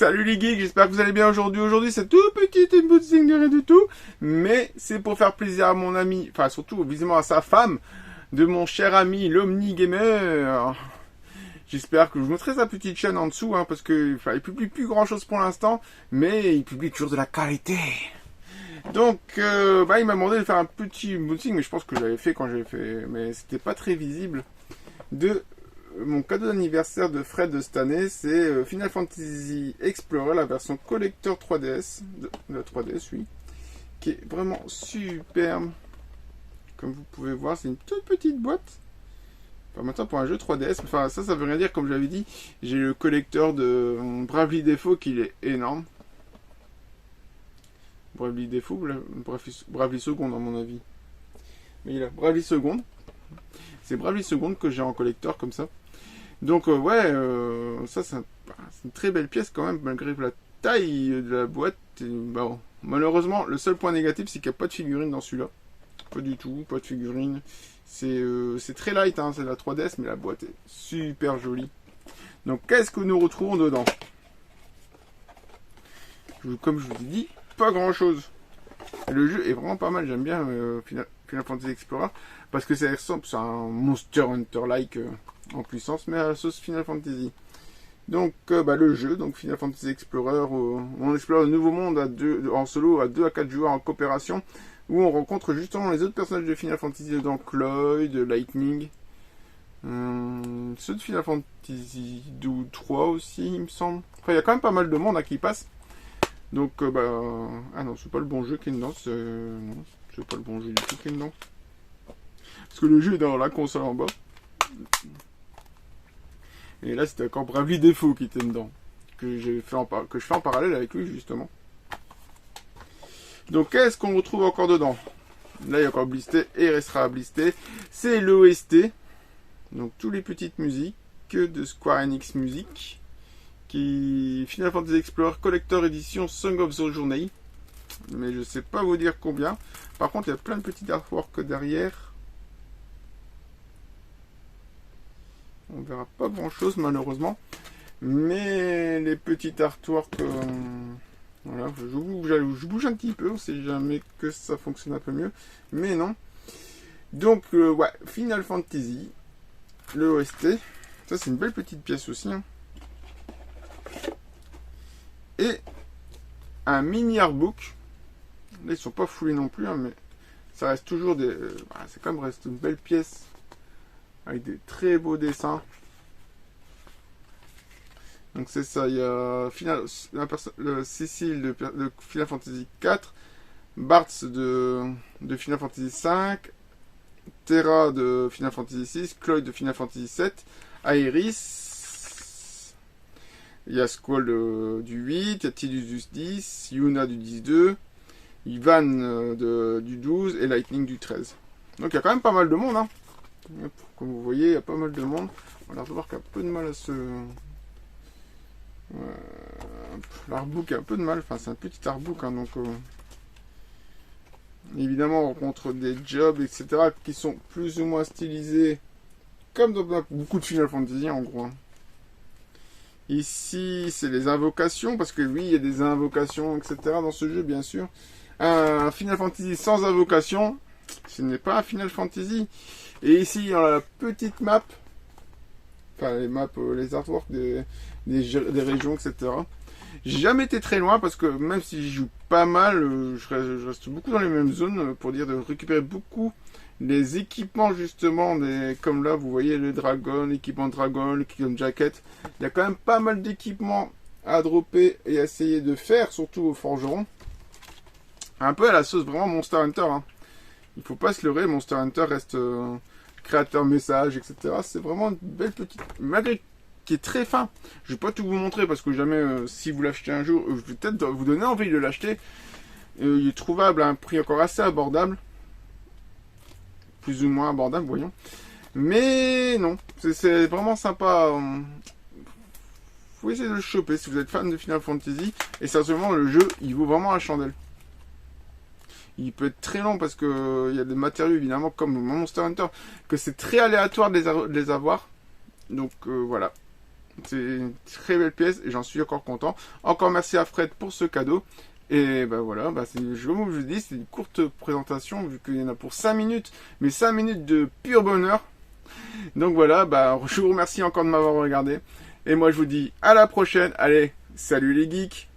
Salut les geeks, j'espère que vous allez bien aujourd'hui. Aujourd'hui, c'est tout petit unboxing de rien du tout. Mais c'est pour faire plaisir à mon ami, enfin surtout visiblement à sa femme, de mon cher ami l'Omni Gamer. J'espère que je vous mettrai sa petite chaîne en dessous, parce que il publie plus grand chose pour l'instant, mais il publie toujours de la qualité. Donc, il m'a demandé de faire un petit unboxing, mais je pense que j'avais fait quand j'avais fait, mais c'était pas très visible, de mon cadeau d'anniversaire de Fred de cette année. C'est Final Fantasy Explorer, la version collector 3DS, de la 3DS, oui, qui est vraiment superbe. Comme vous pouvez voir, c'est une toute petite boîte. Enfin, maintenant, pour un jeu 3DS, enfin, ça veut rien dire, comme j'avais dit. J'ai le collector de Bravely Default, qui est énorme. Bravely Default, Bravely Second, à mon avis. Mais il a Bravely Second. C'est Bravely Second que j'ai en collector, comme ça. Donc, ça, c'est une très belle pièce, quand même, malgré la taille de la boîte. Et, bon, malheureusement, le seul point négatif, c'est qu'il n'y a pas de figurine dans celui-là. Pas du tout, pas de figurine. C'est très light, c'est la 3DS, mais la boîte est super jolie. Donc, qu'est-ce que nous retrouvons dedans? Comme je vous ai dit, pas grand-chose. Le jeu est vraiment pas mal, j'aime bien Final Fantasy Explorer, parce que ça ressemble à un Monster Hunter-like en puissance, mais à la sauce Final Fantasy. Donc, le jeu, donc Final Fantasy Explorer, on explore le nouveau monde en solo, à 2 à 4 joueurs en coopération, où on rencontre justement les autres personnages de Final Fantasy dedans, Cloyd, Lightning, ceux de Final Fantasy 2 ou 3 aussi, il me semble. Enfin, il y a quand même pas mal de monde qui passe. Donc, ah non, c'est pas le bon jeu qui est dedans, non, c'est pas le bon jeu du tout qui est dedans. Parce que le jeu est dans la console en bas. Et là, c'était encore Bravely Default qui était dedans. Que je fais en parallèle avec lui, justement. Donc, qu'est-ce qu'on retrouve encore dedans? Là, il y a encore Blisté et il restera à Blisté. C'est l'OST. Donc, toutes les petites musiques de Square Enix Music. Final Fantasy Explorer Collector Edition Song of the Journey. Mais je sais pas vous dire combien. Par contre, il y a plein de petits artworks derrière. On verra pas grand chose malheureusement. Mais les petits artworks... voilà, je bouge un petit peu. On sait jamais que ça fonctionne un peu mieux. Mais non. Donc, Final Fantasy. Le OST. Ça, c'est une belle petite pièce aussi. Et un mini artbook. Là, ils sont pas foulés non plus, mais ça reste toujours des... c'est quand même reste une belle pièce avec des très beaux dessins. Donc c'est ça, il y a le Cécile de Final Fantasy 4, Bartz de Final Fantasy 5, Terra de Final Fantasy 6, Cloyd de Final Fantasy 7, Aeris. Il y a Squall du 8, il y a Tidus du 10, Yuna du 10-2, Ivan du 12 et Lightning du 13. Donc il y a quand même pas mal de monde. Comme vous voyez, il y a pas mal de monde. On a voir qu'il y a un peu de mal à se... l'artbook a un peu de mal. Enfin, c'est un petit artbook. Donc, évidemment, on rencontre des jobs, etc. qui sont plus ou moins stylisés. Comme dans beaucoup de Final Fantasy, en gros. Ici, c'est les invocations, parce que oui, il y a des invocations, etc. dans ce jeu, bien sûr. Un Final Fantasy sans invocation, ce n'est pas un Final Fantasy. Et ici, on a la petite map, enfin les maps, les artworks des régions, etc. J'ai jamais été très loin, parce que même si je joue pas mal, je reste beaucoup dans les mêmes zones, pour dire de récupérer beaucoup les équipements justement, comme là vous voyez le dragon, l'équipement dragon, l'équipement jacket. Il y a quand même pas mal d'équipements à dropper et à essayer de faire, surtout au forgeron. Un peu à la sauce vraiment Monster Hunter. Il faut pas se leurrer, Monster Hunter reste créateur message, etc. C'est vraiment une belle petite... Malgré qui est très fin. Je vais pas tout vous montrer parce que jamais, si vous l'achetez un jour, je vais peut-être vous donner envie de l'acheter. Il est trouvable à un prix encore assez abordable. Plus ou moins abordable, voyons. Mais non, c'est vraiment sympa. Faut essayer de le choper si vous êtes fan de Final Fantasy. Et sérieusement, le jeu, il vaut vraiment la chandelle. Il peut être très long parce que il y a des matériaux, évidemment, comme Monster Hunter, que c'est très aléatoire de les avoir. Donc, voilà. C'est une très belle pièce et j'en suis encore content. Encore merci à Fred pour ce cadeau. Et bah voilà, bah comme je vous dis, c'est une courte présentation vu qu'il y en a pour 5 minutes, mais 5 minutes de pur bonheur. Donc voilà, bah je vous remercie encore de m'avoir regardé. Et moi je vous dis à la prochaine. Allez, salut les geeks!